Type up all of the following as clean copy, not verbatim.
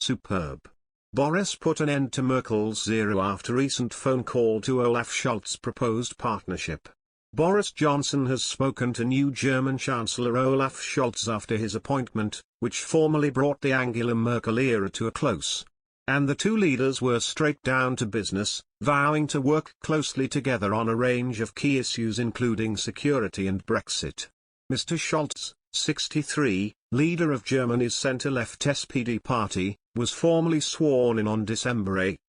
Superb. Boris put an end to Merkel's zero after recent phone call to Olaf Scholz proposed partnership. Boris Johnson has spoken to new German Chancellor Olaf Scholz after his appointment, which formally brought the Angela Merkel era to a close. And the two leaders were straight down to business, vowing to work closely together on a range of key issues including security and Brexit. Mr. Scholz, 63, leader of Germany's centre-left SPD party, was formally sworn in on December 8.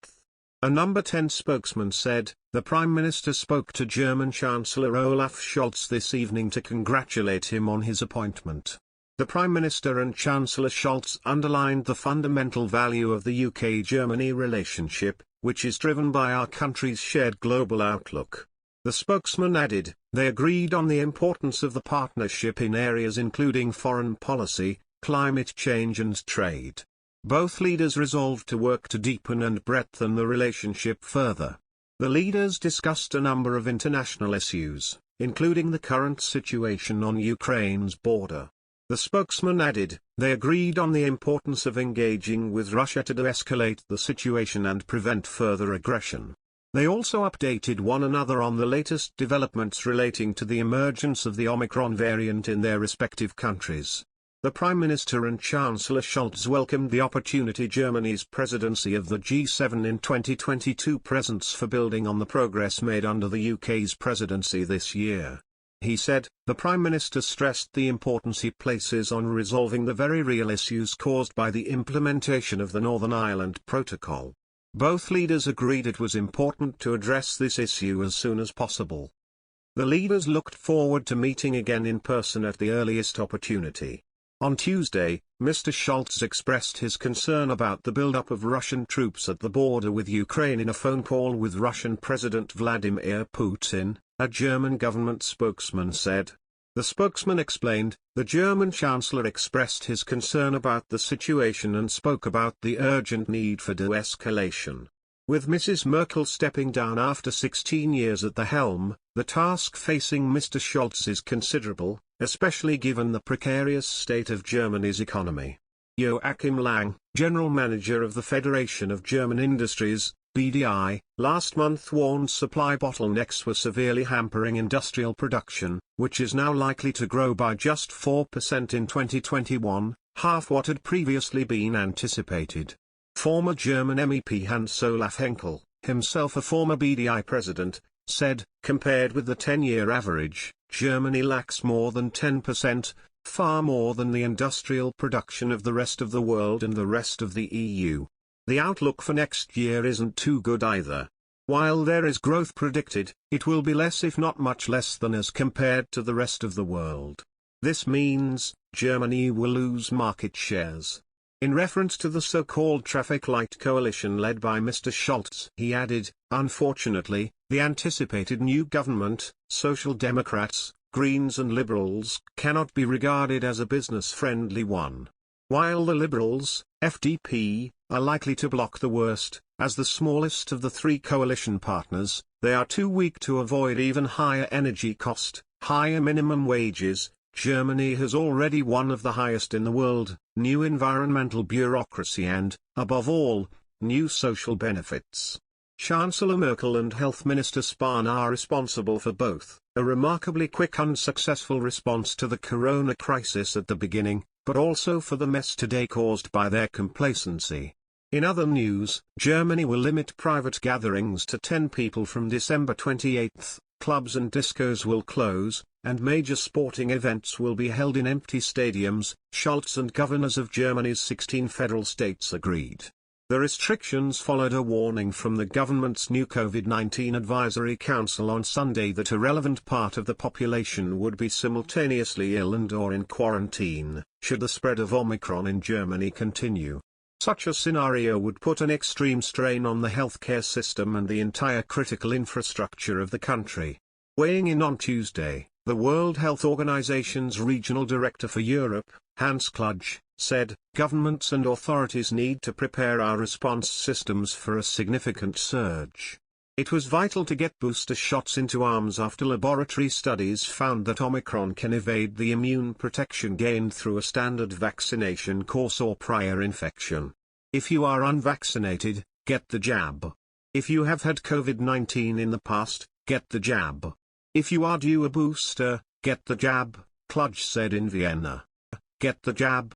A Number 10 spokesman said, "The Prime Minister spoke to German Chancellor Olaf Scholz this evening to congratulate him on his appointment." The Prime Minister and Chancellor Scholz underlined the fundamental value of the UK-Germany relationship, which is driven by our country's shared global outlook. The spokesman added, they agreed on the importance of the partnership in areas including foreign policy, climate change and trade. Both leaders resolved to work to deepen and breadthen the relationship further. The leaders discussed a number of international issues, including the current situation on Ukraine's border. The spokesman added, they agreed on the importance of engaging with Russia to de-escalate the situation and prevent further aggression. They also updated one another on the latest developments relating to the emergence of the Omicron variant in their respective countries. The Prime Minister and Chancellor Scholz welcomed the opportunity Germany's presidency of the G7 in 2022 presents for building on the progress made under the UK's presidency this year. He said, the Prime Minister stressed the importance he places on resolving the very real issues caused by the implementation of the Northern Ireland Protocol. Both leaders agreed it was important to address this issue as soon as possible. The leaders looked forward to meeting again in person at the earliest opportunity. On Tuesday, Mr. Scholz expressed his concern about the buildup of Russian troops at the border with Ukraine in a phone call with Russian President Vladimir Putin, a German government spokesman said. The spokesman explained, the German Chancellor expressed his concern about the situation and spoke about the urgent need for de-escalation. With Mrs. Merkel stepping down after 16 years at the helm, the task facing Mr. Scholz is considerable, especially given the precarious state of Germany's economy. Joachim Lang, General Manager of the Federation of German Industries, BDI, last month warned supply bottlenecks were severely hampering industrial production, which is now likely to grow by just 4% in 2021, half what had previously been anticipated. Former German MEP Hans-Olaf Henkel, himself a former BDI president, said, compared with the 10-year average, Germany lacks more than 10%, far more than the industrial production of the rest of the world and the rest of the EU. The outlook for next year isn't too good either. While there is growth predicted, it will be less if not much less than as compared to the rest of the world. This means, Germany will lose market shares. In reference to the so-called traffic light coalition led by Mr. Scholz, he added, unfortunately, the anticipated new government, Social Democrats, Greens and Liberals, cannot be regarded as a business-friendly one. While the Liberals, FDP, are likely to block the worst, as the smallest of the three coalition partners, they are too weak to avoid even higher energy cost, higher minimum wages. Germany has already one of the highest in the world, new environmental bureaucracy and, above all, new social benefits. Chancellor Merkel and Health Minister Spahn are responsible for both, a remarkably quick and successful response to the corona crisis at the beginning, but also for the mess today caused by their complacency. In other news, Germany will limit private gatherings to 10 people from December 28, clubs and discos will close, and major sporting events will be held in empty stadiums. Scholz and governors of Germany's 16 federal states agreed. The restrictions followed a warning from the government's new COVID-19 Advisory Council on Sunday that a relevant part of the population would be simultaneously ill and/or in quarantine, should the spread of Omicron in Germany continue. Such a scenario would put an extreme strain on the healthcare system and the entire critical infrastructure of the country. Weighing in on Tuesday, the World Health Organization's Regional Director for Europe, Hans Kluge, said, governments and authorities need to prepare our response systems for a significant surge. It was vital to get booster shots into arms after laboratory studies found that Omicron can evade the immune protection gained through a standard vaccination course or prior infection. If you are unvaccinated, get the jab. If you have had COVID-19 in the past, get the jab. If you are due a booster, get the jab, Kludge said in Vienna. Get the jab,